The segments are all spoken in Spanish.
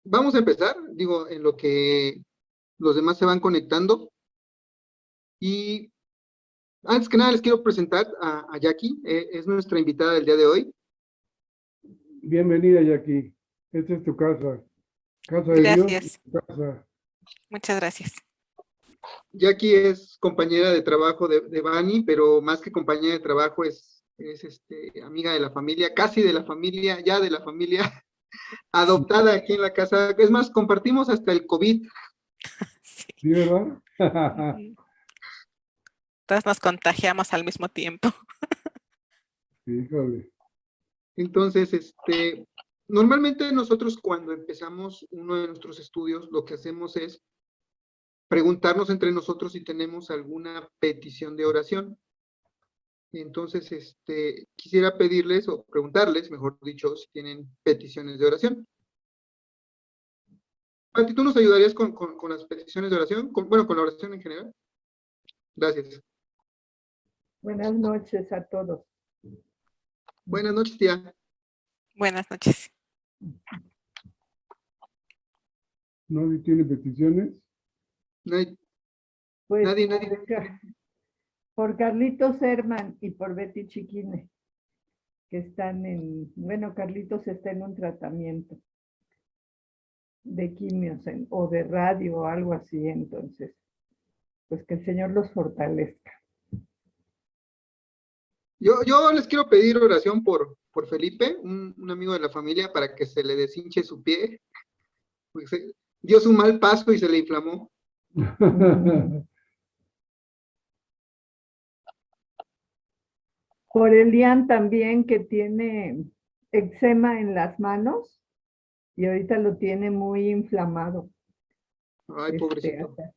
vamos a empezar, digo, en lo que los demás se van conectando. Y antes que nada les quiero presentar a Jackie, es nuestra invitada del día de hoy. Bienvenida, Jackie. Esta es tu casa. Casa de Gracias. Dios. Casa. Muchas gracias. Jackie es compañera de trabajo de Bani, pero más que compañera de trabajo es amiga de la familia, casi de la familia, ya de la familia, adoptada aquí en la casa. Es más, compartimos hasta el COVID. Sí. ¿Sí, verdad? Todos nos contagiamos al mismo tiempo. Híjole. Entonces, normalmente nosotros cuando empezamos uno de nuestros estudios, lo que hacemos es preguntarnos entre nosotros si tenemos alguna petición de oración. Entonces, quisiera pedirles o preguntarles, mejor dicho, si tienen peticiones de oración. Pati, ¿tú nos ayudarías con las peticiones de oración? Bueno, con la oración en general. Gracias. Buenas noches a todos. Buenas noches, tía. Buenas noches. ¿Nadie tiene peticiones? Nadie. Pues Nadie. por Carlitos Herman y por Betty Chiquine, que están bueno, Carlitos está en un tratamiento de quimios o de radio o algo así, entonces, pues que el Señor los fortalezca. Yo les quiero pedir oración por Felipe, un amigo de la familia, para que se le deshinche su pie. Pues, dio su mal paso y se le inflamó. Por Elian también, que tiene eczema en las manos y ahorita lo tiene muy inflamado. Ay, pobrecito. Hasta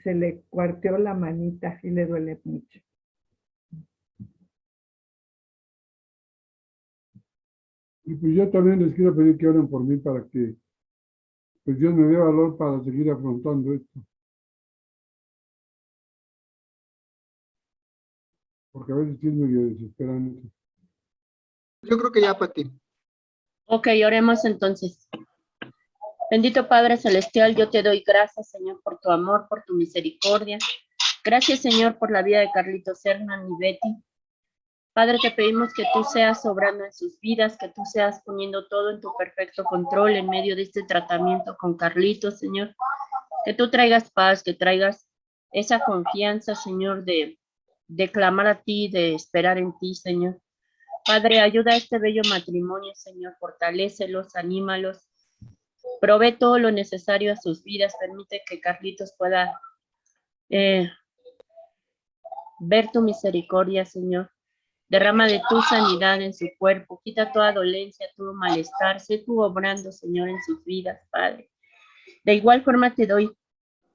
se le cuarteó la manita y le duele mucho. Y pues yo también les quiero pedir que oren por mí para que pues Dios me dé valor para seguir afrontando esto. Porque a veces sí es medio desesperante. Yo creo que ya, Pati. Ok, oremos entonces. Bendito Padre Celestial, yo te doy gracias, Señor, por tu amor, por tu misericordia. Gracias, Señor, por la vida de Carlitos Herman y Betty. Padre, te pedimos que tú seas obrando en sus vidas, que tú seas poniendo todo en tu perfecto control en medio de este tratamiento con Carlitos, Señor. Que tú traigas paz, que traigas esa confianza, Señor, de clamar a ti, de esperar en ti, Señor. Padre, ayuda a este bello matrimonio, Señor, fortalécelos, anímalos, provee todo lo necesario a sus vidas, permite que Carlitos pueda ver tu misericordia, Señor. Derrama de tu sanidad en su cuerpo, quita toda dolencia, todo malestar, sé tú obrando, Señor, en sus vidas, Padre. De igual forma te doy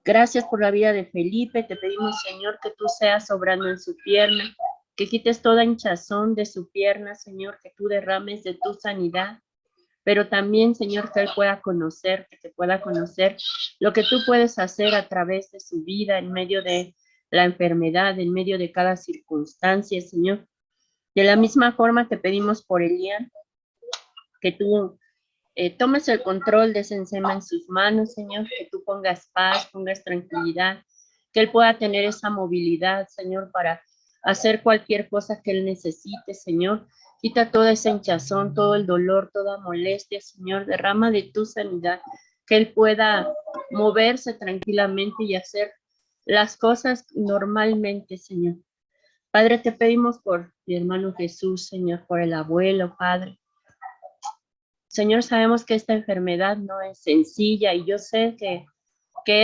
gracias por la vida de Felipe, te pedimos, Señor, que tú seas obrando en su pierna, que quites toda hinchazón de su pierna, Señor, que tú derrames de tu sanidad, pero también, Señor, que él pueda conocer, que te pueda conocer lo que tú puedes hacer a través de su vida, en medio de la enfermedad, en medio de cada circunstancia, Señor. De la misma forma te pedimos por Elian, que tú tomes el control de ese eczema en sus manos, Señor, que tú pongas paz, pongas tranquilidad, que él pueda tener esa movilidad, Señor, para hacer cualquier cosa que él necesite, Señor. Quita toda esa hinchazón, todo el dolor, toda molestia, Señor. Derrama de tu sanidad, que él pueda moverse tranquilamente y hacer las cosas normalmente, Señor. Padre, te pedimos por mi hermano Jesús, Señor, por el abuelo, Padre. Señor, sabemos que esta enfermedad no es sencilla y yo sé que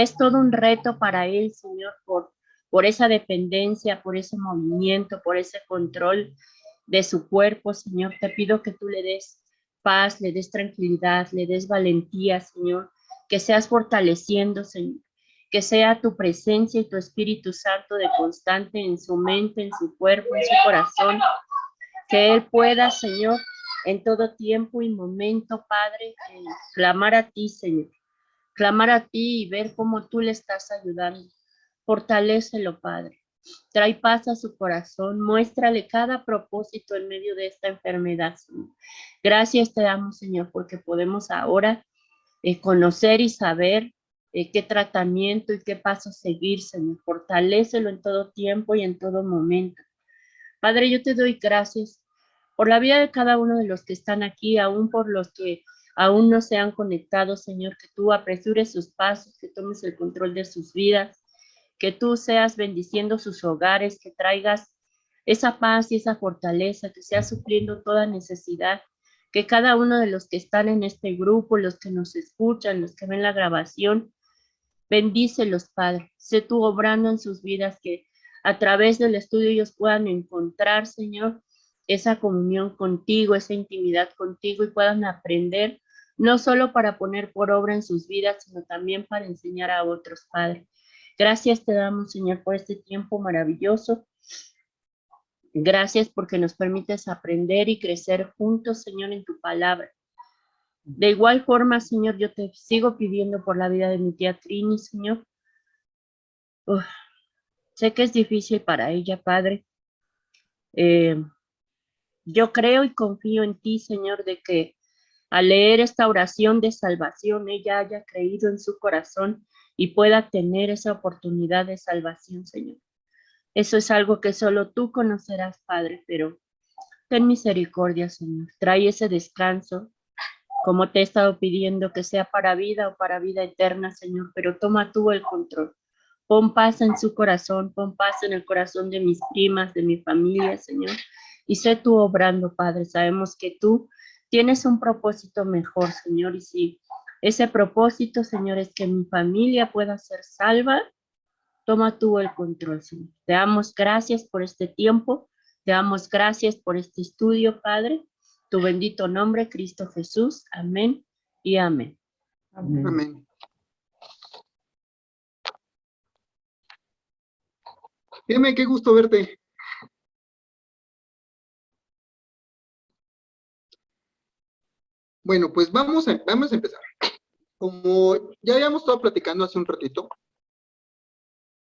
es todo un reto para él, Señor, por esa dependencia, por ese movimiento, por ese control de su cuerpo, Señor. Te pido que tú le des paz, le des tranquilidad, le des valentía, Señor, que seas fortaleciendo, Señor, que sea tu presencia y tu Espíritu Santo de constante en su mente, en su cuerpo, en su corazón, que él pueda, Señor, en todo tiempo y momento, Padre, clamar a ti, Señor, clamar a ti y ver cómo tú le estás ayudando. Fortalécelo, Padre. Trae paz a su corazón, muéstrale cada propósito en medio de esta enfermedad, Señor. Gracias te damos, Señor, porque podemos ahora conocer y saber qué tratamiento y qué paso seguir, Señor. Fortalécelo en todo tiempo y en todo momento. Padre, yo te doy gracias por la vida de cada uno de los que están aquí, aún por los que aún no se han conectado, Señor, que tú apresures sus pasos, que tomes el control de sus vidas, que tú seas bendiciendo sus hogares, que traigas esa paz y esa fortaleza, que seas supliendo toda necesidad, que cada uno de los que están en este grupo, los que nos escuchan, los que ven la grabación, bendícelos, Padre. Sé tú obrando en sus vidas, que a través del estudio ellos puedan encontrar, Señor, esa comunión contigo, esa intimidad contigo, y puedan aprender, no solo para poner por obra en sus vidas, sino también para enseñar a otros, Padre. Gracias te damos, Señor, por este tiempo maravilloso. Gracias porque nos permites aprender y crecer juntos, Señor, en tu palabra. De igual forma, Señor, yo te sigo pidiendo por la vida de mi tía Trini, Señor. Sé que es difícil para ella, Padre. Yo creo y confío en ti, Señor, de que al leer esta oración de salvación, ella haya creído en su corazón y pueda tener esa oportunidad de salvación, Señor. Eso es algo que solo tú conocerás, Padre, pero ten misericordia, Señor. Trae ese descanso, como te he estado pidiendo, que sea para vida o para vida eterna, Señor, pero toma tú el control. Pon paz en su corazón, pon paz en el corazón de mis primas, de mi familia, Señor, y sé tú obrando, Padre. Sabemos que tú tienes un propósito mejor, Señor, y si ese propósito, Señor, es que mi familia pueda ser salva, toma tú el control, Señor. Te damos gracias por este tiempo, te damos gracias por este estudio, Padre. Tu bendito nombre, Cristo Jesús. Amén y amén. Amén. Amén. Dime, qué gusto verte. Bueno, pues vamos a empezar. Como ya habíamos estado platicando hace un ratito,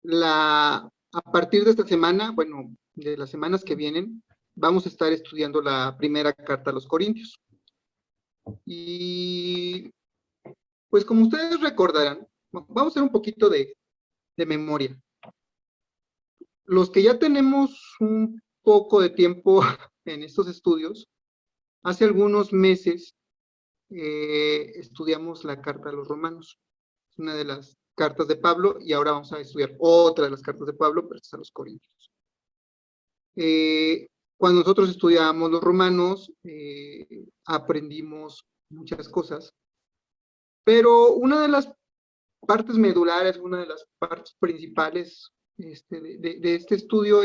a partir de esta semana, bueno, de las semanas que vienen, vamos a estar estudiando la primera carta a los Corintios. Y pues como ustedes recordarán, vamos a hacer un poquito de memoria. Los que ya tenemos un poco de tiempo en estos estudios, hace algunos meses estudiamos la carta a los Romanos. Es una de las cartas de Pablo, y ahora vamos a estudiar otra de las cartas de Pablo, pero es a los Corintios. Cuando nosotros estudiábamos los Romanos, aprendimos muchas cosas, pero una de las partes medulares, una de las partes principales de este estudio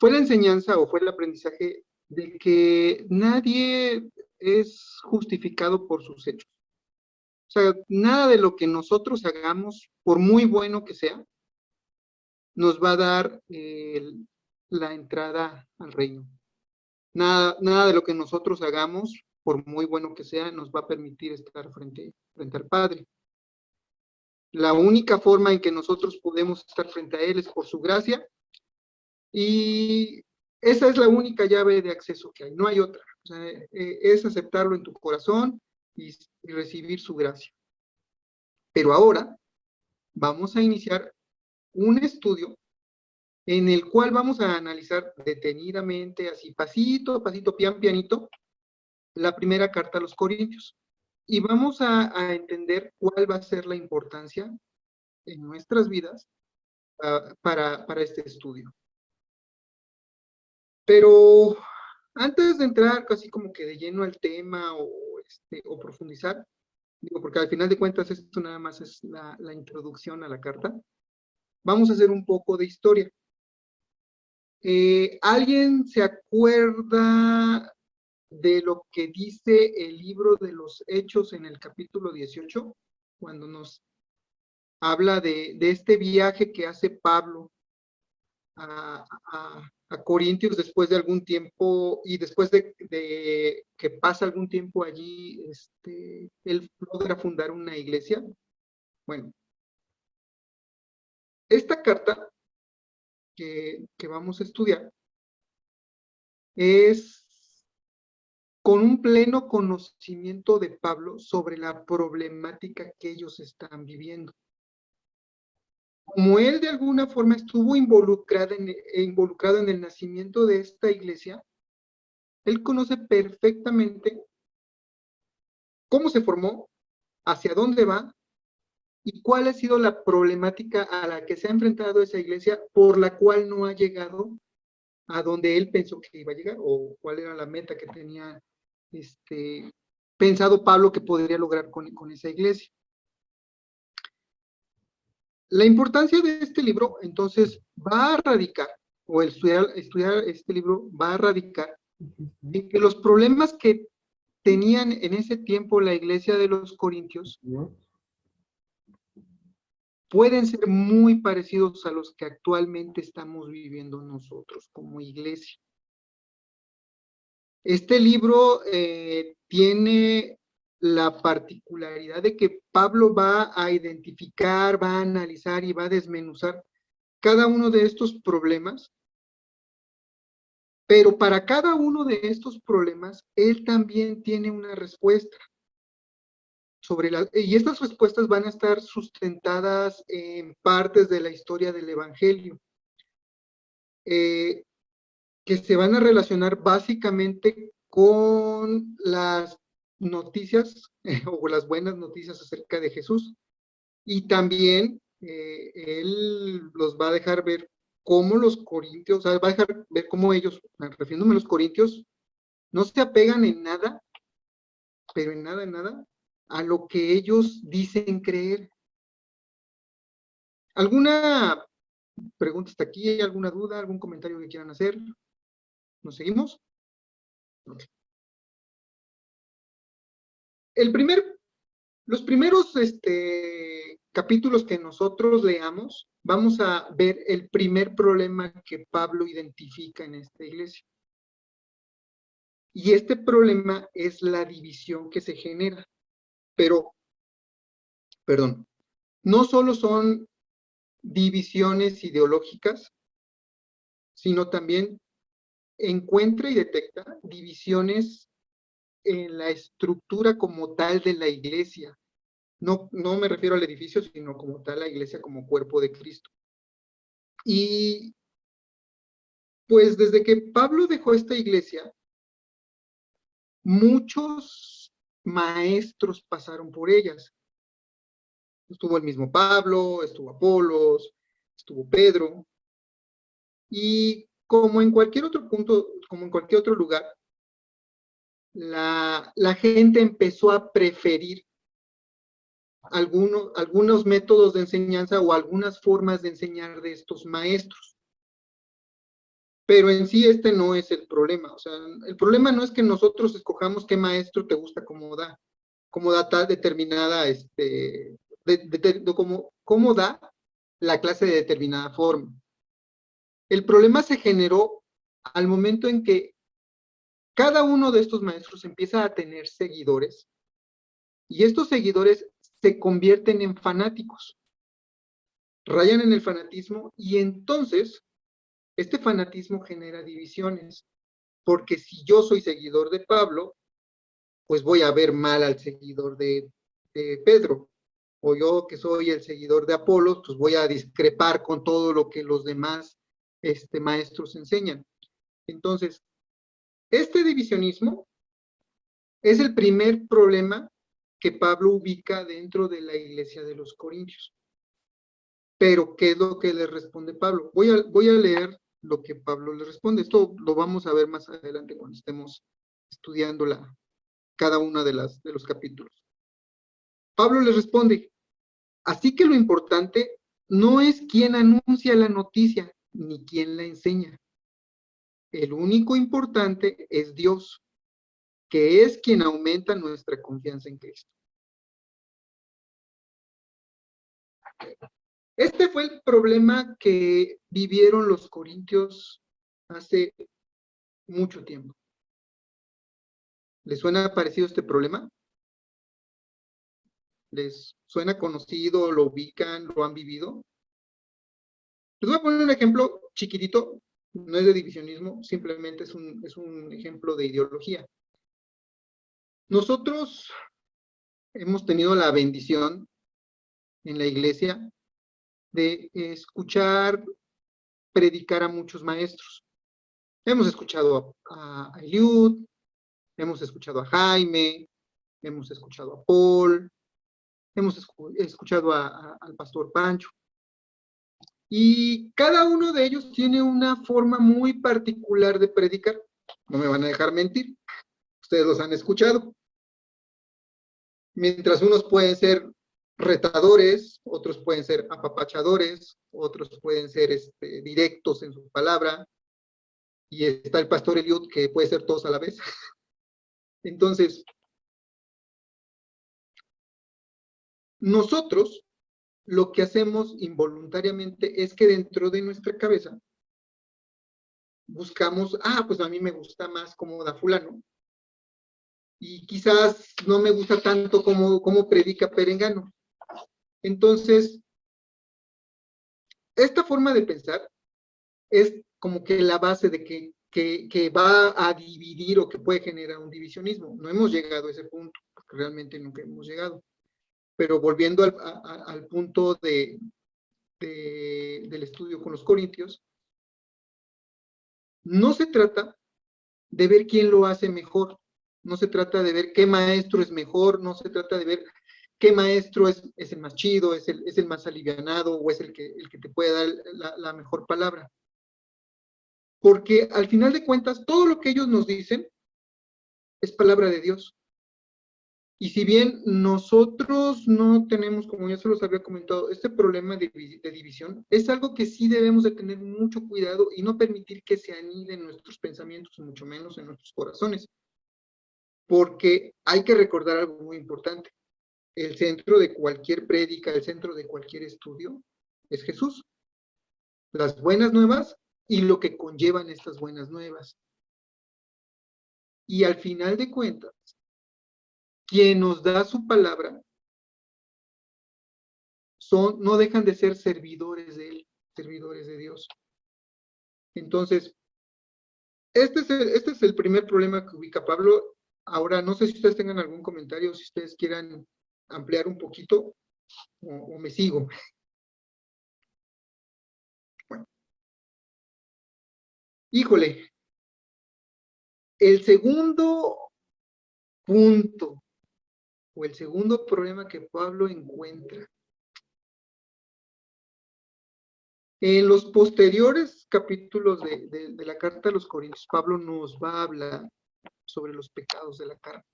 fue la enseñanza o fue el aprendizaje de que nadie es justificado por sus hechos. O sea, nada de lo que nosotros hagamos, por muy bueno que sea, nos va a dar la entrada al reino. Nada de lo que nosotros hagamos, por muy bueno que sea, nos va a permitir estar frente al Padre. La única forma en que nosotros podemos estar frente a Él es por su gracia, y esa es la única llave de acceso que hay, no hay otra. O sea, es aceptarlo en tu corazón y recibir su gracia. Pero ahora vamos a iniciar un estudio en el cual vamos a analizar detenidamente, así pasito a pasito, pianito, la primera carta a los Corintios. Y vamos a entender cuál va a ser la importancia en nuestras vidas para este estudio. Pero antes de entrar casi como que de lleno al tema o profundizar, digo, porque al final de cuentas esto nada más es la introducción a la carta, vamos a hacer un poco de historia. ¿Alguien se acuerda de lo que dice el libro de los Hechos en el capítulo 18? Cuando nos habla de este viaje que hace Pablo a Corintios después de algún tiempo, y después de que pasa algún tiempo allí, él logra fundar una iglesia. Bueno, esta carta que vamos a estudiar es con un pleno conocimiento de Pablo sobre la problemática que ellos están viviendo. Como él de alguna forma estuvo involucrado en el nacimiento de esta iglesia, él conoce perfectamente cómo se formó, hacia dónde va y cuál ha sido la problemática a la que se ha enfrentado esa iglesia por la cual no ha llegado a donde él pensó que iba a llegar, o cuál era la meta que tenía pensado Pablo que podría lograr con esa iglesia. La importancia de este libro, entonces, va a radicar, o el estudiar este libro va a radicar en que los problemas que tenían en ese tiempo la iglesia de los Corintios ¿no? pueden ser muy parecidos a los que actualmente estamos viviendo nosotros como iglesia. Este libro tiene la particularidad de que Pablo va a identificar, va a analizar y va a desmenuzar cada uno de estos problemas, pero para cada uno de estos problemas, él también tiene una respuesta. Y estas respuestas van a estar sustentadas en partes de la historia del Evangelio, que se van a relacionar básicamente con las noticias o las buenas noticias acerca de Jesús. Y también él los va a dejar ver cómo los corintios, o sea, va a dejar ver cómo ellos, refiriéndome a los corintios, no se apegan en nada, pero en nada, a lo que ellos dicen creer. ¿Alguna pregunta hasta aquí? ¿Alguna duda? ¿Algún comentario que quieran hacer? ¿Nos seguimos? Okay. Los primeros capítulos que nosotros leamos, vamos a ver el primer problema que Pablo identifica en esta iglesia. Y este problema es la división que se genera. Pero, perdón, no solo son divisiones ideológicas, sino también encuentra y detecta divisiones en la estructura como tal de la iglesia. No me refiero al edificio, sino como tal la iglesia como cuerpo de Cristo. Y pues desde que Pablo dejó esta iglesia, muchos maestros pasaron por ellas. Estuvo el mismo Pablo, estuvo Apolos, estuvo Pedro. Y como en cualquier otro punto, como en cualquier otro lugar, la gente empezó a preferir algunos métodos de enseñanza o algunas formas de enseñar de estos maestros. Pero en sí este no es el problema. O sea, el problema no es que nosotros escojamos qué maestro te gusta cómo da tal determinada, cómo da la clase de determinada forma. El problema se generó al momento en que cada uno de estos maestros empieza a tener seguidores y estos seguidores se convierten en fanáticos, rayan en el fanatismo y entonces este fanatismo genera divisiones, porque si yo soy seguidor de Pablo, pues voy a ver mal al seguidor de Pedro, o yo que soy el seguidor de Apolos, pues voy a discrepar con todo lo que los demás maestros enseñan. Entonces, este divisionismo es el primer problema que Pablo ubica dentro de la iglesia de los Corintios. Pero, ¿qué es lo que le responde Pablo? Voy a leer lo que Pablo le responde. Esto lo vamos a ver más adelante cuando estemos estudiando cada una de los capítulos. Pablo le responde, así que lo importante no es quién anuncia la noticia, ni quién la enseña. El único importante es Dios, que es quien aumenta nuestra confianza en Cristo. Este fue el problema que vivieron los corintios hace mucho tiempo. ¿Les suena parecido este problema? ¿Les suena conocido, lo ubican, lo han vivido? Les voy a poner un ejemplo chiquitito, no es de divisionismo, simplemente es un ejemplo de ideología. Nosotros hemos tenido la bendición en la iglesia de escuchar predicar a muchos maestros. Hemos escuchado a Eliud, hemos escuchado a Jaime, hemos escuchado a Paul, hemos escuchado al pastor Pancho. Y cada uno de ellos tiene una forma muy particular de predicar. No me van a dejar mentir. Ustedes los han escuchado. Mientras unos pueden ser retadores, otros pueden ser apapachadores, otros pueden ser directos en su palabra. Y está el pastor Eliud, que puede ser todos a la vez. Entonces, nosotros lo que hacemos involuntariamente es que dentro de nuestra cabeza buscamos, pues a mí me gusta más cómo da fulano, y quizás no me gusta tanto cómo predica Perengano. Entonces, esta forma de pensar es como que la base de que va a dividir o que puede generar un divisionismo. No hemos llegado a ese punto, porque realmente nunca hemos llegado. Pero volviendo al punto del estudio con los corintios, no se trata de ver quién lo hace mejor, no se trata de ver qué maestro es mejor, no se trata de ver qué maestro es el más chido, es el más alivianado, o es el que te puede dar la mejor palabra. Porque al final de cuentas, todo lo que ellos nos dicen es palabra de Dios. Y si bien nosotros no tenemos, como ya se los había comentado, este problema de división, es algo que sí debemos de tener mucho cuidado y no permitir que se aniden nuestros pensamientos, mucho menos en nuestros corazones. Porque hay que recordar algo muy importante. El centro de cualquier prédica, el centro de cualquier estudio, es Jesús. Las buenas nuevas y lo que conllevan estas buenas nuevas. Y al final de cuentas, quien nos da su palabra no dejan de ser servidores de Él, servidores de Dios. Entonces, este es el primer problema que ubica Pablo. Ahora, no sé si ustedes tengan algún comentario, si ustedes quieran ampliar un poquito, o me sigo. Bueno. Híjole, el segundo punto, o el segundo problema que Pablo encuentra, en los posteriores capítulos de la carta a los Corintios, Pablo nos va a hablar sobre los pecados de la carne.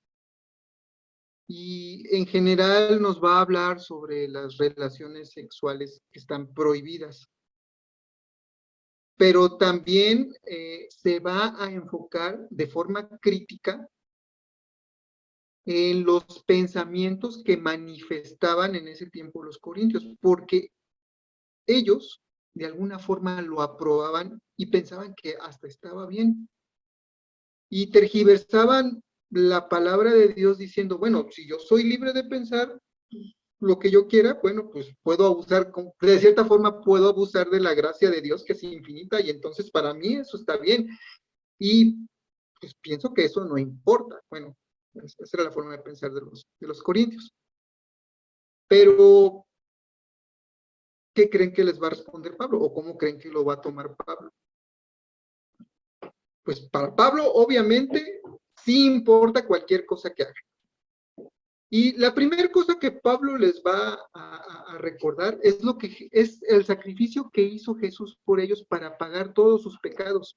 Y en general nos va a hablar sobre las relaciones sexuales que están prohibidas. Pero también se va a enfocar de forma crítica en los pensamientos que manifestaban en ese tiempo los corintios, porque ellos de alguna forma lo aprobaban y pensaban que hasta estaba bien. Y tergiversaban la palabra de Dios diciendo, bueno, si yo soy libre de pensar lo que yo quiera, bueno, pues puedo abusar, de cierta forma puedo abusar de la gracia de Dios que es infinita, y entonces para mí eso está bien. Y pues pienso que eso no importa. Bueno, esa era la forma de pensar de los corintios. Pero, ¿qué creen que les va a responder Pablo? ¿O cómo creen que lo va a tomar Pablo? Pues para Pablo, obviamente, sí importa cualquier cosa que haga. Y la primera cosa que Pablo les va a recordar es el sacrificio que hizo Jesús por ellos para pagar todos sus pecados,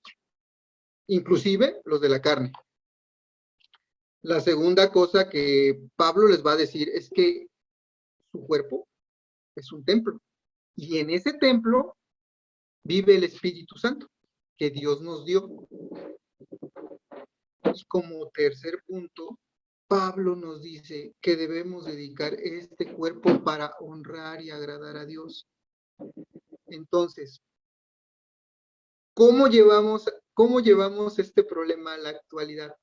inclusive los de la carne. La segunda cosa que Pablo les va a decir es que su cuerpo es un templo, y en ese templo vive el Espíritu Santo que Dios nos dio. Y como tercer punto, Pablo nos dice que debemos dedicar este cuerpo para honrar y agradar a Dios. Entonces, ¿cómo llevamos este problema a la actualidad?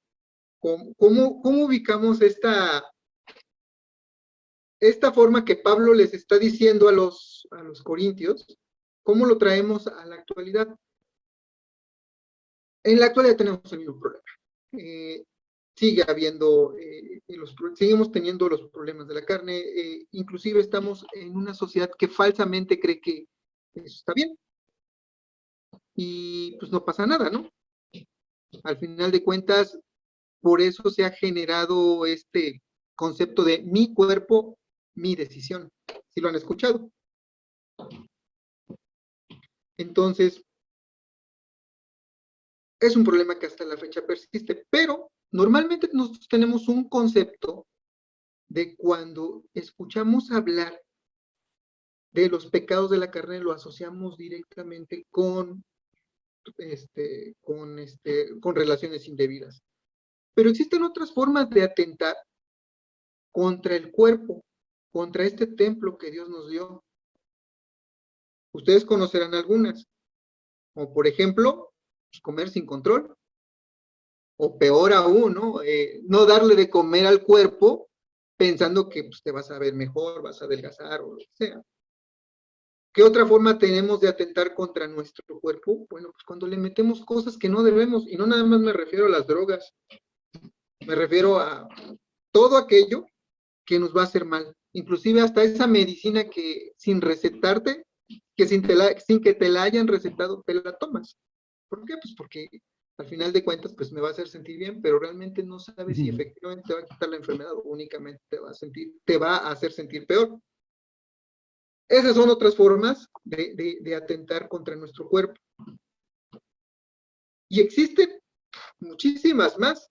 ¿Cómo ubicamos esta forma que Pablo les está diciendo a los corintios? ¿Cómo lo traemos a la actualidad? En la actualidad tenemos el mismo problema. sigue habiendo, seguimos teniendo los problemas de la carne, inclusive estamos en una sociedad que falsamente cree que eso está bien. Y pues no pasa nada, ¿no? Al final de cuentas, por eso se ha generado este concepto de mi cuerpo, mi decisión. ¿Sí lo han escuchado? Entonces, es un problema que hasta la fecha persiste, pero normalmente nosotros tenemos un concepto de cuando escuchamos hablar de los pecados de la carne, lo asociamos directamente con relaciones indebidas. Pero existen otras formas de atentar contra el cuerpo, contra este templo que Dios nos dio. Ustedes conocerán algunas, como por ejemplo, comer sin control, o peor aún, ¿no? No darle de comer al cuerpo pensando que pues, te vas a ver mejor, vas a adelgazar o lo que sea. ¿Qué otra forma tenemos de atentar contra nuestro cuerpo? Bueno, pues cuando le metemos cosas que no debemos, y no nada más me refiero a las drogas, me refiero a todo aquello que nos va a hacer mal, inclusive hasta esa medicina que sin recetarte, que sin que te la hayan recetado, te la tomas. ¿Por qué? Pues porque al final de cuentas, pues me va a hacer sentir bien, pero realmente no sabes si efectivamente te va a quitar la enfermedad o únicamente te va a hacer sentir peor. Esas son otras formas de atentar contra nuestro cuerpo. Y existen muchísimas más,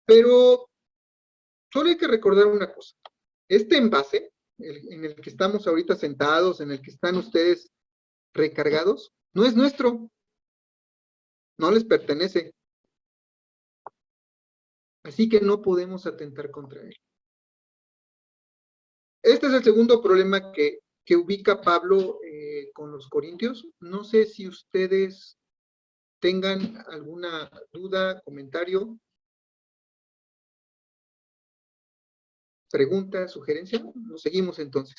pero solo hay que recordar una cosa. Este envase, en el que estamos ahorita sentados, en el que están ustedes recargados, no es nuestro, no les pertenece. Así que no podemos atentar contra él. Este es el segundo problema que ubica Pablo con los corintios. No sé si ustedes tengan alguna duda, comentario, pregunta, sugerencia. Nos seguimos entonces.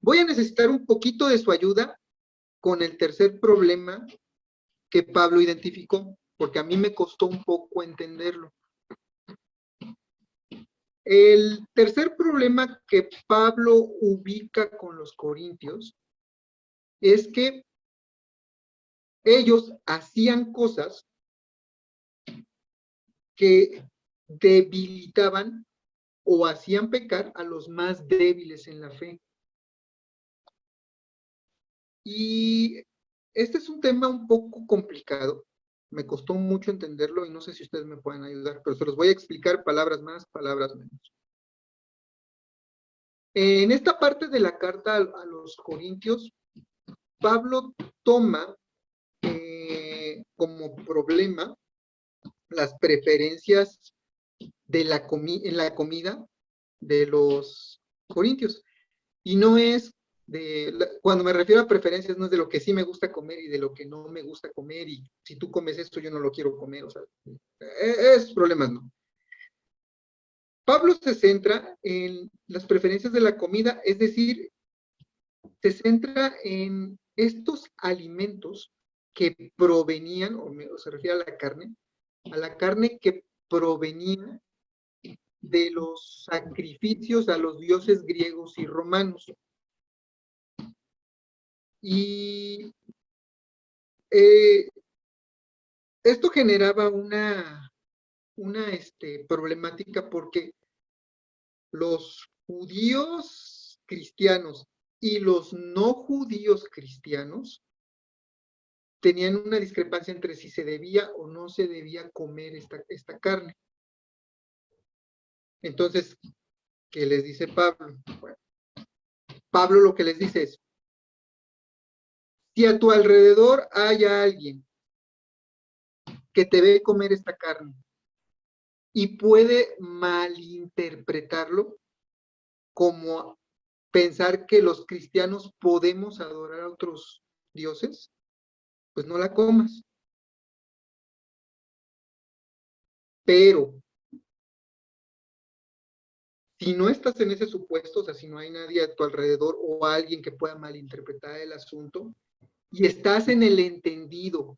Voy a necesitar un poquito de su ayuda con el tercer problema que Pablo identificó, porque a mí me costó un poco entenderlo. El tercer problema que Pablo ubica con los corintios es que ellos hacían cosas que debilitaban o hacían pecar a los más débiles en la fe. Y este es un tema un poco complicado. Me costó mucho entenderlo y no sé si ustedes me pueden ayudar, pero se los voy a explicar palabras más, palabras menos. En esta parte de la carta a los Corintios, Pablo toma como problema las preferencias de en la comida de los corintios. Y no es cuando me refiero a preferencias, no es de lo que sí me gusta comer y de lo que no me gusta comer, y si tú comes esto, yo no lo quiero comer, o sea, esos problemas no. Pablo se centra en las preferencias de la comida, es decir, se centra en estos alimentos que provenían, o se refiere a la carne que provenía de los sacrificios a los dioses griegos y romanos. Y esto generaba una problemática porque los judíos cristianos y los no judíos cristianos tenían una discrepancia entre si se debía o no se debía comer esta carne. Entonces, ¿qué les dice Pablo? Bueno, Pablo lo que les dice es, si a tu alrededor hay alguien que te ve comer esta carne y puede malinterpretarlo como pensar que los cristianos podemos adorar a otros dioses, pues no la comas. Pero si no estás en ese supuesto, o sea, si no hay nadie a tu alrededor o alguien que pueda malinterpretar el asunto, y estás en el entendido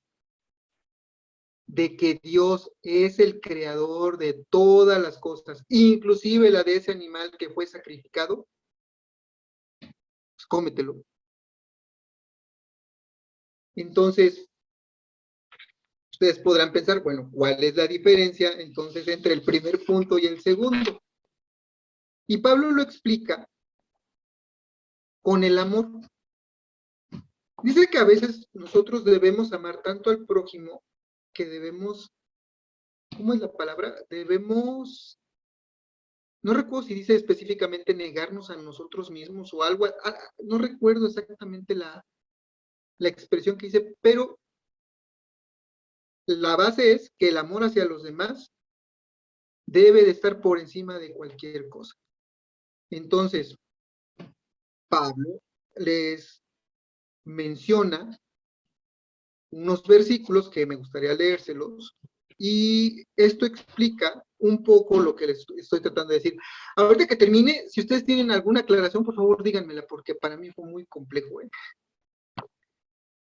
de que Dios es el creador de todas las cosas, inclusive la de ese animal que fue sacrificado, pues cómetelo. Entonces, ustedes podrán pensar, bueno, ¿cuál es la diferencia entonces entre el primer punto y el segundo? Y Pablo lo explica con el amor. Dice que a veces nosotros debemos amar tanto al prójimo que debemos, ¿cómo es la palabra? Debemos, no recuerdo si dice específicamente negarnos a nosotros mismos o algo, no recuerdo exactamente la expresión que dice, pero la base es que el amor hacia los demás debe de estar por encima de cualquier cosa. Entonces, Pablo les menciona unos versículos que me gustaría leérselos, y esto explica un poco lo que les estoy tratando de decir. Ahorita que termine, si ustedes tienen alguna aclaración, por favor díganmela, porque para mí fue muy complejo.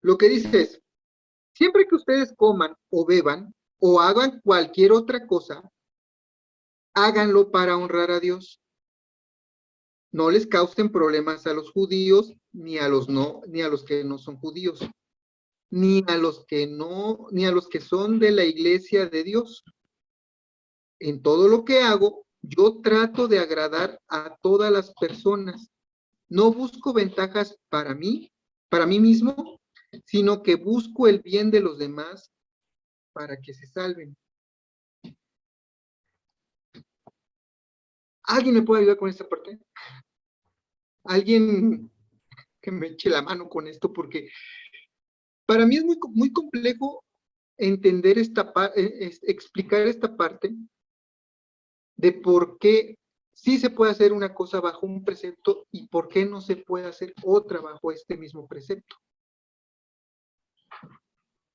Lo que dice es, siempre que ustedes coman o beban o hagan cualquier otra cosa, háganlo para honrar a Dios. No les causen problemas a los judíos, ni a los que no son judíos, ni a los que son de la iglesia de Dios. En todo lo que hago, yo trato de agradar a todas las personas. No busco ventajas para mí mismo, sino que busco el bien de los demás para que se salven. ¿Alguien me puede ayudar con esta parte? ¿Alguien que me eche la mano con esto? Porque para mí es muy complejo entender explicar esta parte de por qué sí se puede hacer una cosa bajo un precepto y por qué no se puede hacer otra bajo este mismo precepto.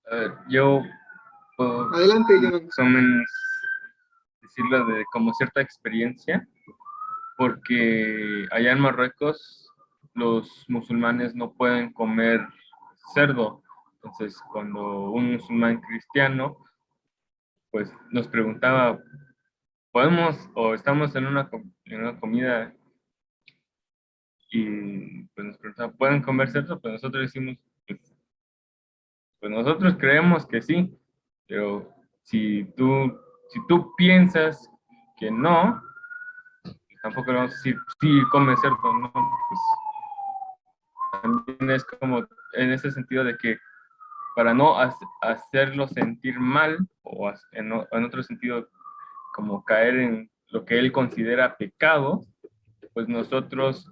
A ver, yo puedo Adelante, Jonathan. más o menos decirlo de como cierta experiencia, porque allá en Marruecos los musulmanes no pueden comer cerdo. Entonces, cuando un musulmán cristiano pues nos preguntaba, ¿podemos o estamos en una comida y pues nos preguntaba, ¿pueden comer cerdo? Pues nosotros decimos, pues nosotros creemos que sí, pero si tú piensas que no, tampoco le vamos a decir, sí, come cerdo, no, pues también es como en ese sentido de que para no hacerlo sentir mal, o en otro sentido, como caer en lo que él considera pecado, pues nosotros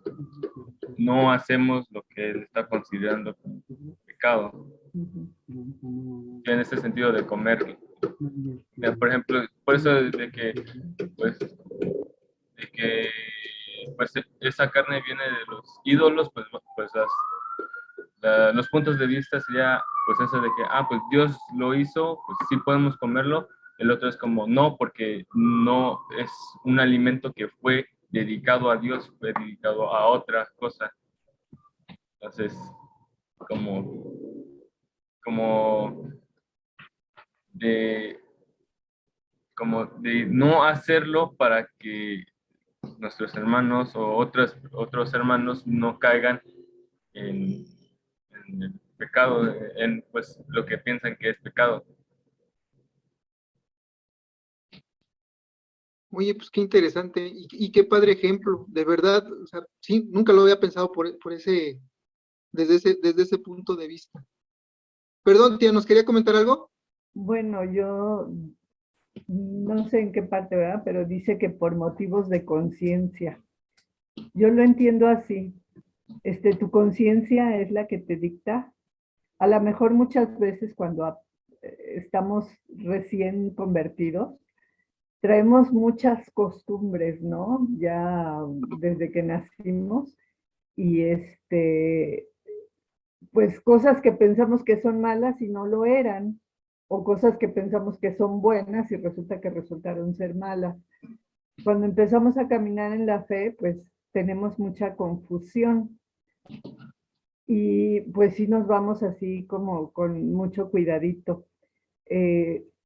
no hacemos lo que él está considerando como pecado. En ese sentido de comer. Por ejemplo, por eso de que pues esa carne viene de los ídolos, pues los puntos de vista sería pues eso de que, pues Dios lo hizo, pues sí podemos comerlo. El otro es como, no, porque no es un alimento que fue dedicado a Dios, fue dedicado a otra cosa. Entonces, como de no hacerlo para que nuestros hermanos o otros hermanos no caigan en el pecado, en pues lo que piensan que es pecado. Oye, pues qué interesante y qué padre ejemplo, de verdad, o sea, sí, nunca lo había pensado desde ese punto de vista. Perdón, tía, ¿nos quería comentar algo? Bueno, yo no sé en qué parte, ¿verdad? Pero dice que por motivos de conciencia. Yo lo entiendo así. Tu conciencia es la que te dicta. A lo mejor muchas veces cuando estamos recién convertidos, traemos muchas costumbres, ¿no? Ya desde que nacimos y pues cosas que pensamos que son malas y no lo eran, o cosas que pensamos que son buenas y resulta que resultaron ser malas. Cuando empezamos a caminar en la fe, pues tenemos mucha confusión y pues sí nos vamos así como con mucho cuidadito.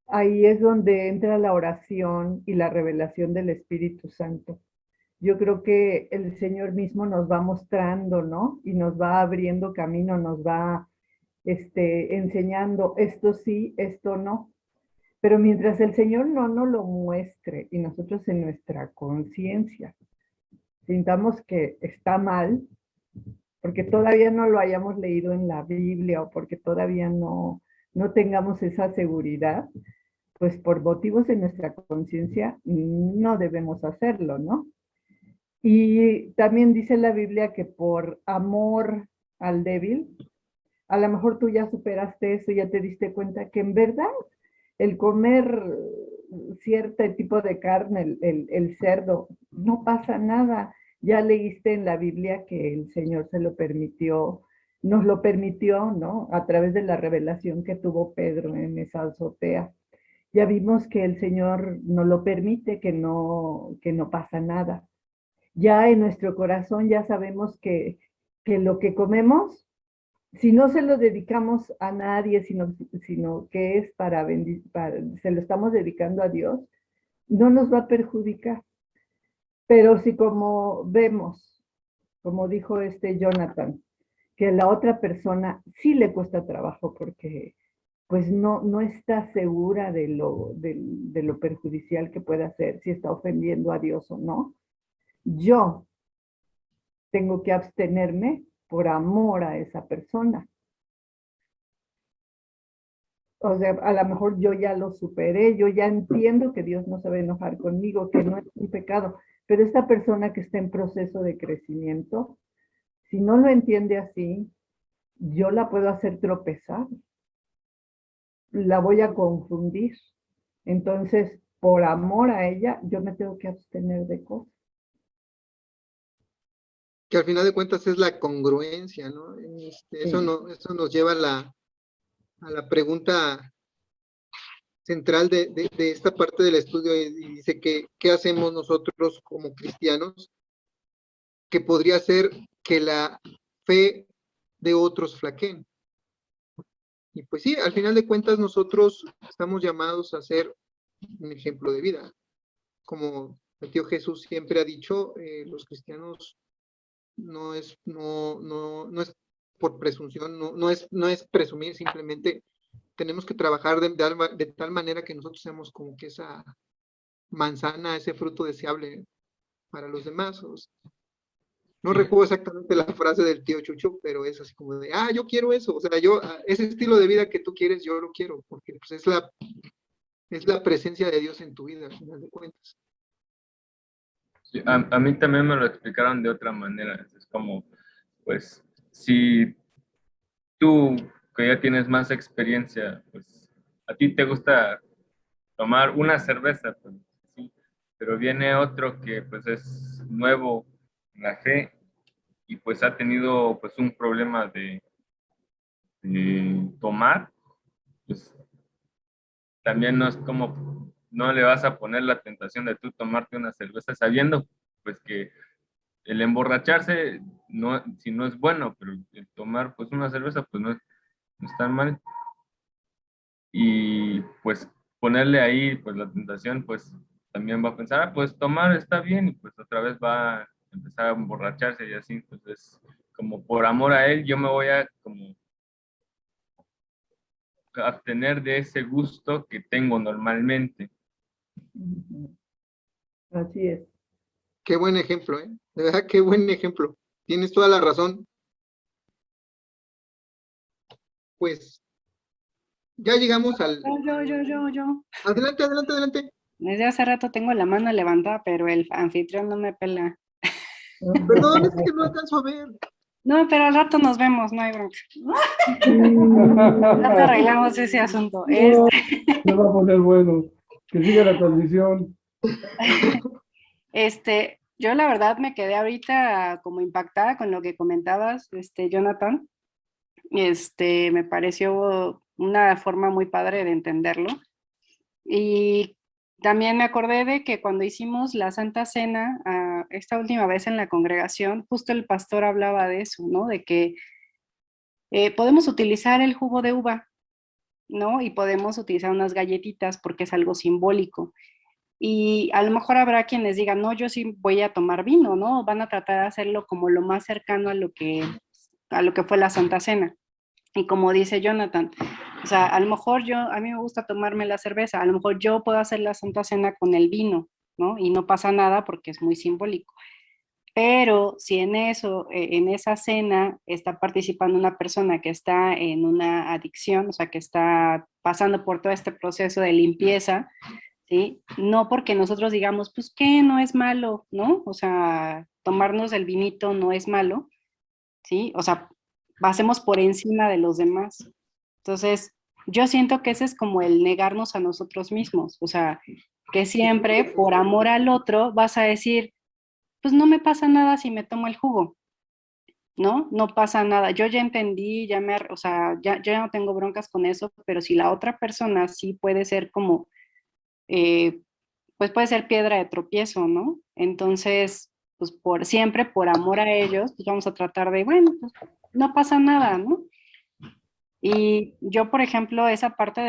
ahí es donde entra la oración y la revelación del Espíritu Santo. Yo creo que el Señor mismo nos va mostrando, ¿no? Y nos va abriendo camino, nos va enseñando esto sí, esto no. Pero mientras el Señor no nos lo muestre y nosotros en nuestra conciencia sintamos que está mal, porque todavía no lo hayamos leído en la Biblia o porque todavía no tengamos esa seguridad, pues por motivos de nuestra conciencia no debemos hacerlo, ¿no? Y también dice la Biblia que por amor al débil, a lo mejor tú ya superaste eso, ya te diste cuenta que en verdad el comer cierto tipo de carne, el cerdo, no pasa nada. Ya leíste en la Biblia que el Señor se lo permitió, nos lo permitió, ¿no? A través de la revelación que tuvo Pedro en esa azotea. Ya vimos que el Señor nos lo permite, que no pasa nada. Ya en nuestro corazón ya sabemos que lo que comemos, si no se lo dedicamos a nadie, sino que es se lo estamos dedicando a Dios, no nos va a perjudicar. Pero si como vemos, como dijo Jonathan, que a la otra persona sí le cuesta trabajo porque pues no está segura de lo perjudicial que puede hacer, si está ofendiendo a Dios o no, yo tengo que abstenerme por amor a esa persona. O sea, a lo mejor yo ya lo superé, yo ya entiendo que Dios no se va a enojar conmigo, que no es un pecado, pero esta persona que está en proceso de crecimiento, si no lo entiende así, yo la puedo hacer tropezar, la voy a confundir. Entonces, por amor a ella, yo me tengo que abstener de cosas. Que al final de cuentas es la congruencia, ¿no? Eso nos lleva a la pregunta central de esta parte del estudio, y dice que ¿qué hacemos nosotros como cristianos? Que podría ser que la fe de otros flaqueen. Y pues sí, al final de cuentas nosotros estamos llamados a ser un ejemplo de vida. Como el tío Jesús siempre ha dicho, los cristianos no es por presunción, no es presumir, simplemente tenemos que trabajar de tal manera que nosotros seamos como que esa manzana, ese fruto deseable para los demás. No recuerdo exactamente la frase del tío Chucho, pero es así como de, yo quiero eso, o sea, ese estilo de vida que tú quieres, yo lo quiero, porque pues es la presencia de Dios en tu vida, al final de cuentas. Sí, a mí también me lo explicaron de otra manera. Es como, pues, si tú, que ya tienes más experiencia, pues, a ti te gusta tomar una cerveza, pues, sí, pero viene otro que, pues, es nuevo en la fe y, pues, ha tenido, pues, un problema de tomar, pues, también no es como, no le vas a poner la tentación de tú tomarte una cerveza sabiendo, pues, que el emborracharse, no, si no es bueno, pero el tomar, pues, una cerveza, pues, no es tan mal. Y, pues, ponerle ahí, pues, la tentación, pues, también va a pensar, pues, tomar está bien, y, pues, otra vez va a empezar a emborracharse y así. Entonces, como por amor a él, yo me voy a, como, abstener de ese gusto que tengo normalmente. Así es. Qué buen ejemplo, ¿eh? De verdad, qué buen ejemplo. Tienes toda la razón. Pues, ya llegamos al... Yo. Adelante, adelante, adelante. Desde hace rato tengo la mano levantada, pero el anfitrión no me pela. Perdón, es que no alcanzo a ver. No, pero al rato nos vemos, no hay bronca. Al rato arreglamos ese asunto. No, se va a poner bueno. Que siga la transmisión. Yo la verdad me quedé ahorita como impactada con lo que comentabas, Jonathan. Me pareció una forma muy padre de entenderlo. Y también me acordé de que cuando hicimos la Santa Cena, esta última vez en la congregación, justo el pastor hablaba de eso, ¿no? De que podemos utilizar el jugo de uva ¿no? Y podemos utilizar unas galletitas porque es algo simbólico. Y a lo mejor habrá quienes digan, no, yo sí voy a tomar vino, ¿no? Van a tratar de hacerlo como lo más cercano a lo que fue la Santa Cena. Y como dice Jonathan, o sea, a lo mejor a mí me gusta tomarme la cerveza, a lo mejor yo puedo hacer la Santa Cena con el vino, ¿no? Y no pasa nada porque es muy simbólico. Pero si en en esa cena está participando una persona que está en una adicción, o sea, que está pasando por todo este proceso de limpieza, ¿sí? No porque nosotros digamos, pues que no es malo, ¿no? O sea, tomarnos el vinito no es malo, ¿sí? O sea, pasemos por encima de los demás. Entonces, yo siento que ese es como el negarnos a nosotros mismos, o sea, que siempre por amor al otro vas a decir, pues no me pasa nada si me tomo el jugo, ¿no? No pasa nada. Yo ya entendí, o sea, yo ya no tengo broncas con eso, pero si la otra persona sí puede ser como, eh, pues puede ser piedra de tropiezo, ¿no? Entonces, pues siempre por amor a ellos, pues vamos a tratar de, bueno, pues no pasa nada, ¿no? Y yo, por ejemplo, esa parte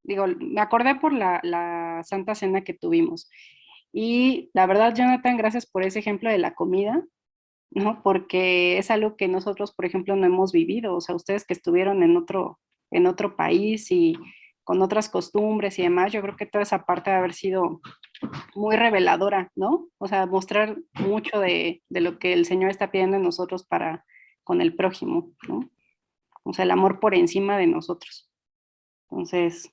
digo, me acordé por la Santa Cena que tuvimos. Y la verdad, Jonathan, gracias por ese ejemplo de la comida, ¿no? Porque es algo que nosotros, por ejemplo, no hemos vivido. O sea, ustedes que estuvieron en otro país y con otras costumbres y demás, yo creo que toda esa parte de haber sido muy reveladora, ¿no? O sea, mostrar mucho de lo que el Señor está pidiendo en nosotros con el prójimo, ¿no? O sea, el amor por encima de nosotros. Entonces,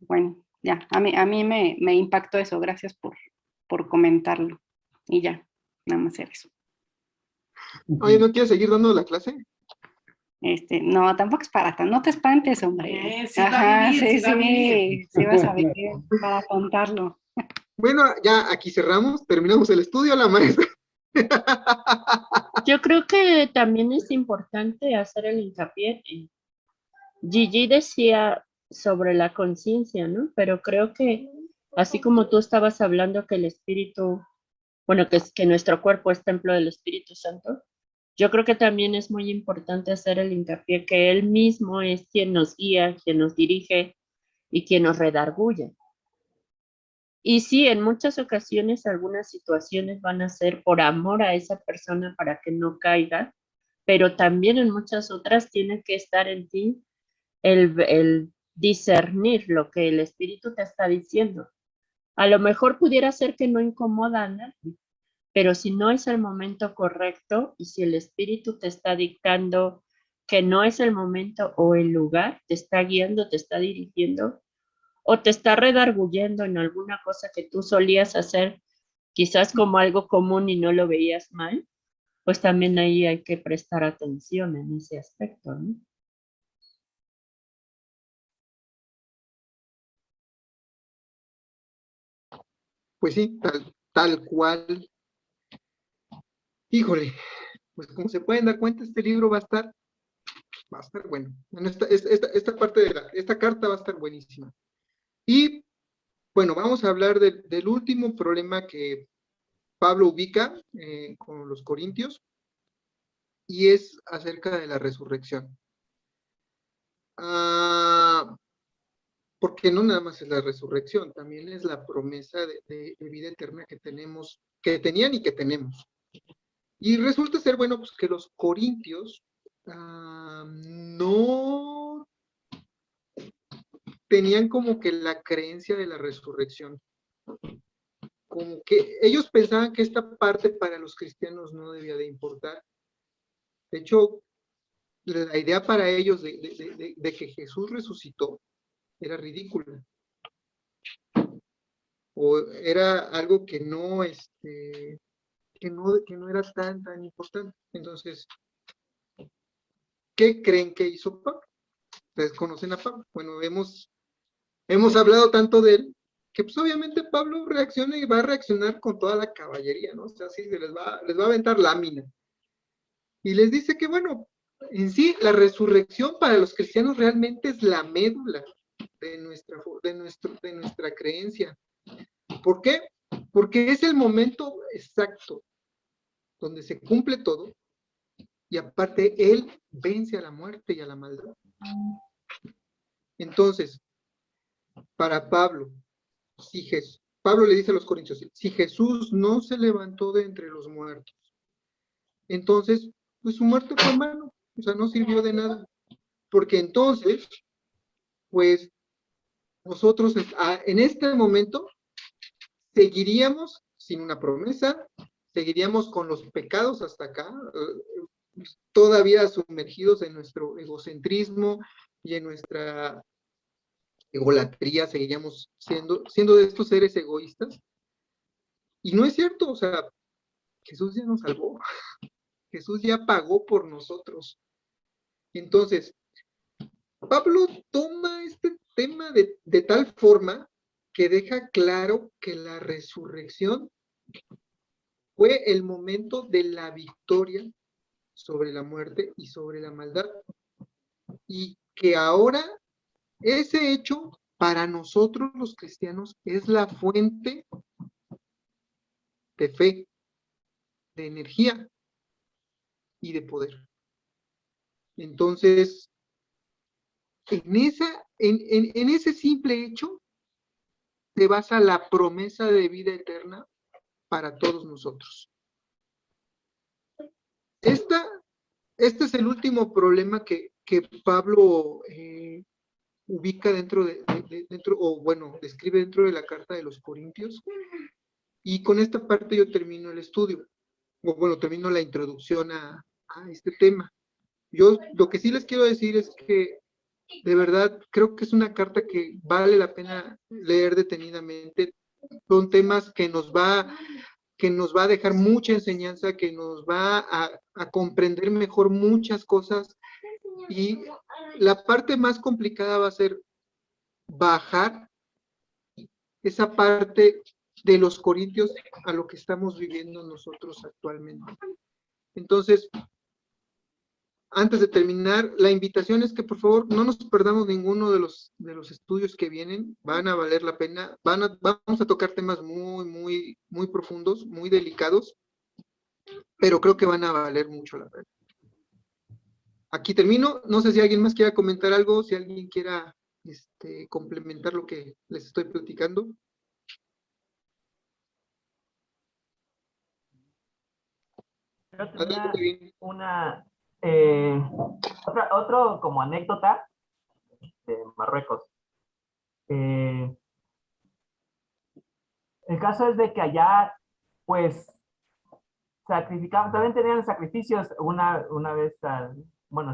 bueno, ya, a mí me impactó eso. Gracias por comentarlo. Y ya, nada más era eso. Oye, ¿no quieres seguir dando la clase? No, tampoco es para tanto, no te espantes, hombre. Sí va a vivir, sí va a vivir. Sí vas a vivir para contarlo. Bueno, ya aquí cerramos, terminamos el estudio, la maestra. Yo creo que también es importante hacer el hincapié. Gigi decía sobre la conciencia, ¿no? Pero creo que así como tú estabas hablando que el espíritu, bueno, que nuestro cuerpo es templo del Espíritu Santo, yo creo que también es muy importante hacer el hincapié que Él mismo es quien nos guía, quien nos dirige y quien nos redarguye. Y sí, en muchas ocasiones algunas situaciones van a ser por amor a esa persona para que no caiga, pero también en muchas otras tiene que estar en ti el discernir lo que el espíritu te está diciendo. A lo mejor pudiera ser que no incomoda a nadie, pero si no es el momento correcto y si el espíritu te está dictando que no es el momento o el lugar, te está guiando, te está dirigiendo o te está redarguyendo en alguna cosa que tú solías hacer, quizás como algo común y no lo veías mal, pues también ahí hay que prestar atención en ese aspecto, ¿no? Pues sí, tal cual. Híjole, pues como se pueden dar cuenta, este libro va a estar bueno. Bueno, esta parte esta carta va a estar buenísima. Y bueno, vamos a hablar del último problema que Pablo ubica con los corintios, y es acerca de la resurrección. Porque no nada más es la resurrección, también es la promesa de vida eterna que tenemos, que tenían y que tenemos. Y resulta ser, bueno, pues que los corintios no tenían como que la creencia de la resurrección. Como que ellos pensaban que esta parte para los cristianos no debía de importar. De hecho, la idea para ellos de que Jesús resucitó era ridícula. O era algo que no, que no era tan importante. Entonces, ¿qué creen que hizo Pablo? Ustedes conocen a Pablo. Bueno, hemos hablado tanto de él, que pues obviamente Pablo reacciona y va a reaccionar con toda la caballería, ¿no? O sea, sí, se les va a aventar lámina. Y les dice que, bueno, en sí, la resurrección para los cristianos realmente es la médula de nuestra creencia. ¿Por qué? Porque es el momento exacto donde se cumple todo, y aparte Él vence a la muerte y a la maldad. Entonces, para Pablo, Pablo le dice a los corintios, si Jesús no se levantó de entre los muertos, entonces, pues su muerte fue en vano, o sea, no sirvió de nada, porque entonces, pues, nosotros en este momento seguiríamos sin una promesa, seguiríamos con los pecados hasta acá, todavía sumergidos en nuestro egocentrismo y en nuestra egolatría, seguiríamos siendo de estos seres egoístas. Y no es cierto, o sea, Jesús ya nos salvó, Jesús ya pagó por nosotros. Entonces, Pablo toma este tema de tal forma que deja claro que la resurrección fue el momento de la victoria sobre la muerte y sobre la maldad. Y que ahora ese hecho para nosotros los cristianos es la fuente de fe, de energía y de poder. Entonces, en ese simple hecho se basa la promesa de vida eterna para todos nosotros. Este es el último problema que Pablo ubica describe dentro de la carta de los Corintios. Y con esta parte yo termino el estudio, termino la introducción a este tema. Yo lo que sí les quiero decir es que de verdad creo que es una carta que vale la pena leer detenidamente. Son temas que nos va a dejar mucha enseñanza, que nos va a comprender mejor muchas cosas, y la parte más complicada va a ser bajar esa parte de los corintios a lo que estamos viviendo nosotros actualmente. Entonces, antes de terminar, la invitación es que por favor no nos perdamos ninguno de los estudios que vienen, van a valer la pena, vamos a tocar temas muy, muy, muy profundos, muy delicados, pero creo que van a valer mucho la pena. Aquí termino, no sé si alguien más quiera comentar algo, si alguien quiera complementar lo que les estoy platicando. Yo Adelante, bien. otro como anécdota de Marruecos. El caso es de que allá, pues, sacrificaban, también tenían sacrificios una vez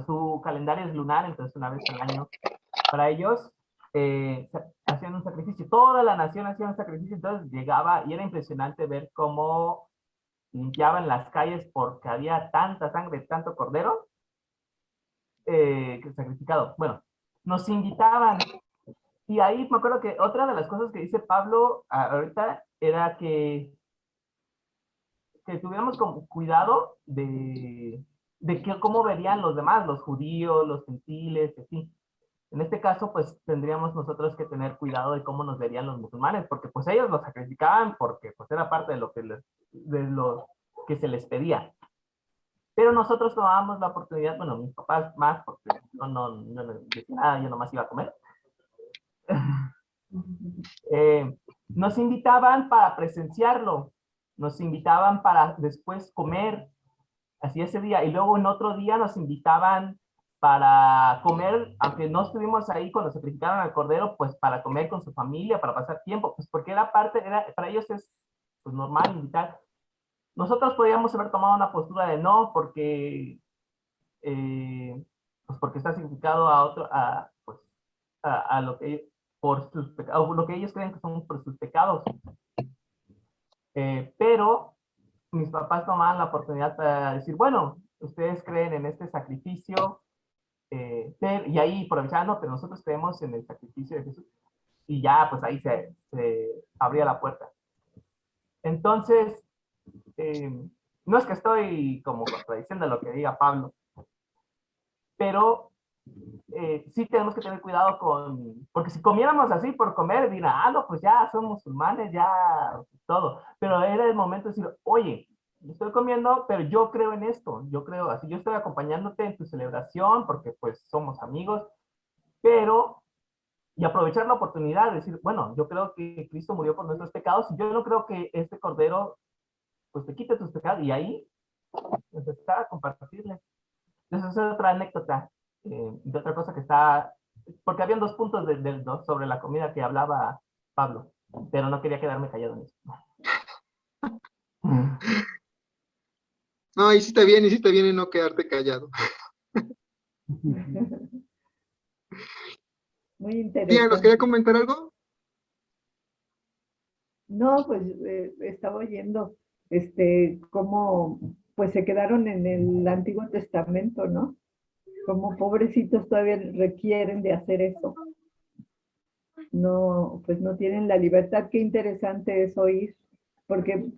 su calendario es lunar, entonces una vez al año. Para ellos, hacían un sacrificio, toda la nación hacía un sacrificio, entonces llegaba y era impresionante ver cómo limpiaban las calles porque había tanta sangre, tanto cordero sacrificado. Bueno, nos invitaban, y ahí me acuerdo que otra de las cosas que dice Pablo ahorita era que tuviéramos como cuidado de cómo verían los demás, los judíos, los gentiles, así. En este caso, pues tendríamos nosotros que tener cuidado de cómo nos verían los musulmanes, porque pues ellos los sacrificaban porque pues era parte de lo que se les pedía. Pero nosotros tomábamos la oportunidad, bueno, mis papás más, porque no decía nada, yo nomás iba a comer. Nos invitaban para presenciarlo, nos invitaban para después comer, así ese día, y luego en otro día nos invitaban para comer, aunque no estuvimos ahí cuando sacrificaron al cordero, pues para comer con su familia, para pasar tiempo, pues porque para ellos es pues, normal invitar. Nosotros podríamos haber tomado una postura de no, porque pues porque está significado a lo que por sus pecados, lo que ellos creen que son por sus pecados. Pero mis papás tomaban la oportunidad para decir, bueno, ustedes creen en este sacrificio, y ahí aprovechando, pero nosotros creemos en el sacrificio de Jesús, y ya pues ahí se abría la puerta. Entonces, no es que estoy como contradiciendo lo que diga Pablo, pero sí tenemos que tener cuidado porque si comiéramos así por comer, dirán, no, pues ya son musulmanes, ya todo, pero era el momento de decir, oye, estoy comiendo, pero yo creo en esto, yo creo así, yo estoy acompañándote en tu celebración porque pues somos amigos, pero y aprovechar la oportunidad de decir, bueno, yo creo que Cristo murió por nuestros pecados y yo no creo que este cordero pues te quite tus pecados, y ahí empezar a compartirle. Entonces, esa es otra anécdota de otra cosa que está, porque habían dos puntos ¿no? sobre la comida que hablaba Pablo, pero no quería quedarme callado en eso. No, hiciste bien en no quedarte callado. Muy Tía, interesante. ¿nos quería comentar algo? No, pues estaba oyendo cómo pues se quedaron en el Antiguo Testamento, ¿no? Como pobrecitos todavía requieren de hacer eso. No, pues no tienen la libertad. Qué interesante es oír, porque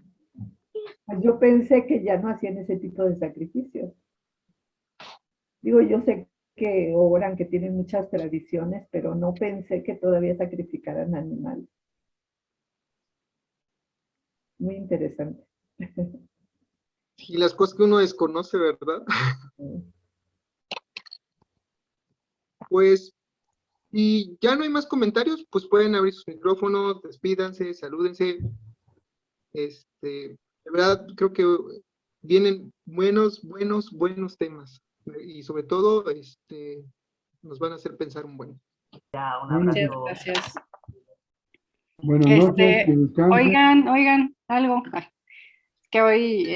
pues, yo pensé que ya no hacían ese tipo de sacrificios. Digo, yo sé que oran, que tienen muchas tradiciones, pero no pensé que todavía sacrificaran animales. Muy interesante. Y las cosas que uno desconoce, ¿verdad? Pues, y ya no hay más comentarios, pues pueden abrir sus micrófonos, despídanse, salúdense. De verdad, creo que vienen buenos temas. Y sobre todo, nos van a hacer pensar un buen. Ya, un Bueno, Muchas abrazo. gracias. Buenas noches, que Este, descansen. oigan, algo. Ay, que hoy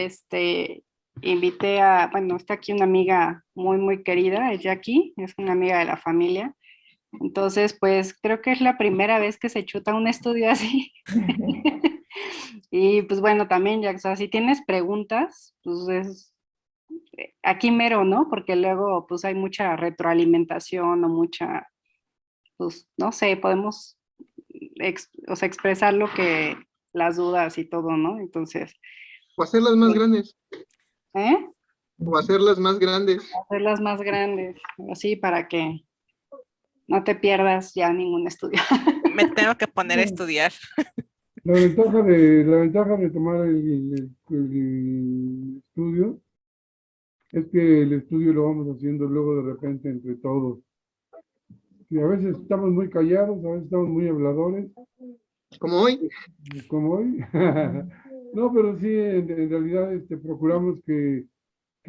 invité a, bueno, está aquí una amiga muy querida, es Jackie, es una amiga de la familia. Entonces, pues creo que es la primera vez que se chuta un estudio así. Y pues bueno, también, ya, o sea, si tienes preguntas, pues es aquí mero, ¿no? Porque luego pues hay mucha retroalimentación o mucha, pues no sé, podemos o sea, expresar lo que, las dudas y todo, ¿no? Entonces, O hacerlas más grandes. ¿eh? O hacerlas más grandes. Hacerlas más grandes, así para que no te pierdas ya ningún estudio. Me tengo que poner a estudiar. La ventaja de tomar el estudio es que el estudio lo vamos haciendo luego de repente entre todos. Y a veces estamos muy callados, a veces estamos muy habladores, Como hoy. como hoy. No, pero sí, en realidad procuramos que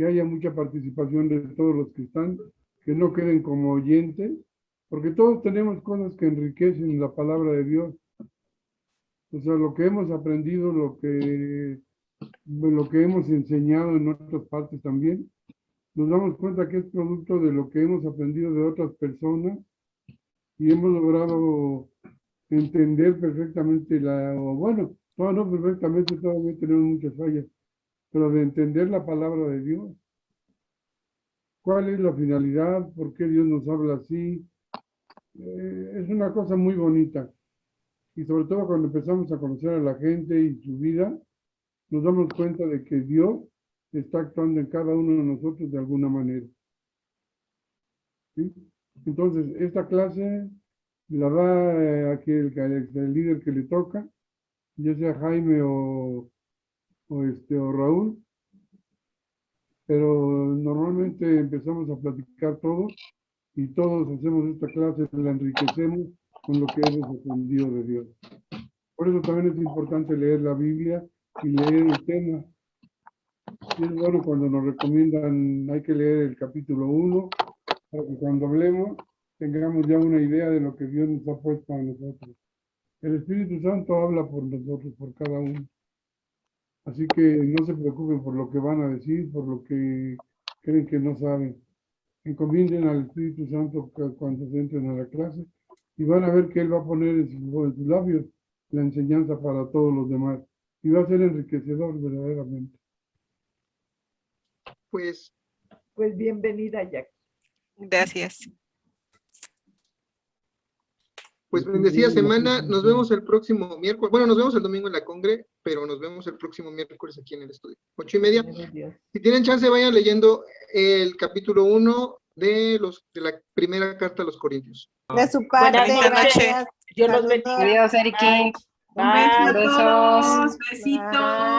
haya mucha participación de todos los que están, que no queden como oyentes, porque todos tenemos cosas que enriquecen la palabra de Dios. O sea, lo que hemos aprendido, lo que hemos enseñado en otras partes también, nos damos cuenta que es producto de lo que hemos aprendido de otras personas y hemos logrado entender perfectamente bueno, no perfectamente, todavía tenemos muchas fallas, pero de entender la palabra de Dios. ¿Cuál es la finalidad? ¿Por qué Dios nos habla así? Es una cosa muy bonita. Y sobre todo cuando empezamos a conocer a la gente y su vida, nos damos cuenta de que Dios está actuando en cada uno de nosotros de alguna manera. ¿Sí? Entonces, esta clase la da aquí el líder que le toca, ya sea Jaime o Raúl, pero normalmente empezamos a platicar todos y todos hacemos esta clase, la enriquecemos con lo que hemos aprendido de Dios. Por eso también es importante leer la Biblia y leer el tema. Y es bueno cuando nos recomiendan, hay que leer el capítulo 1, para que cuando hablemos tengamos ya una idea de lo que Dios nos ha puesto a nosotros. El Espíritu Santo habla por nosotros, por cada uno. Así que no se preocupen por lo que van a decir, por lo que creen que no saben. Encomienden al Espíritu Santo cuando se entren a la clase y van a ver que Él va a poner en sus labios la enseñanza para todos los demás. Y va a ser enriquecedor verdaderamente. Pues, Pues bienvenida, Jack. Gracias. pues bendecida semana. Nos vemos el próximo miércoles. Bueno, nos vemos el domingo en la Congre, pero nos vemos el próximo miércoles aquí en el estudio. 8:30. Si tienen chance, vayan leyendo el capítulo 1 de la primera carta a los Corintios. De su parte, Buenas noches. gracias. Dios los Saludos. bendiga. Adiós, Eric. Bye. Besos. Besitos.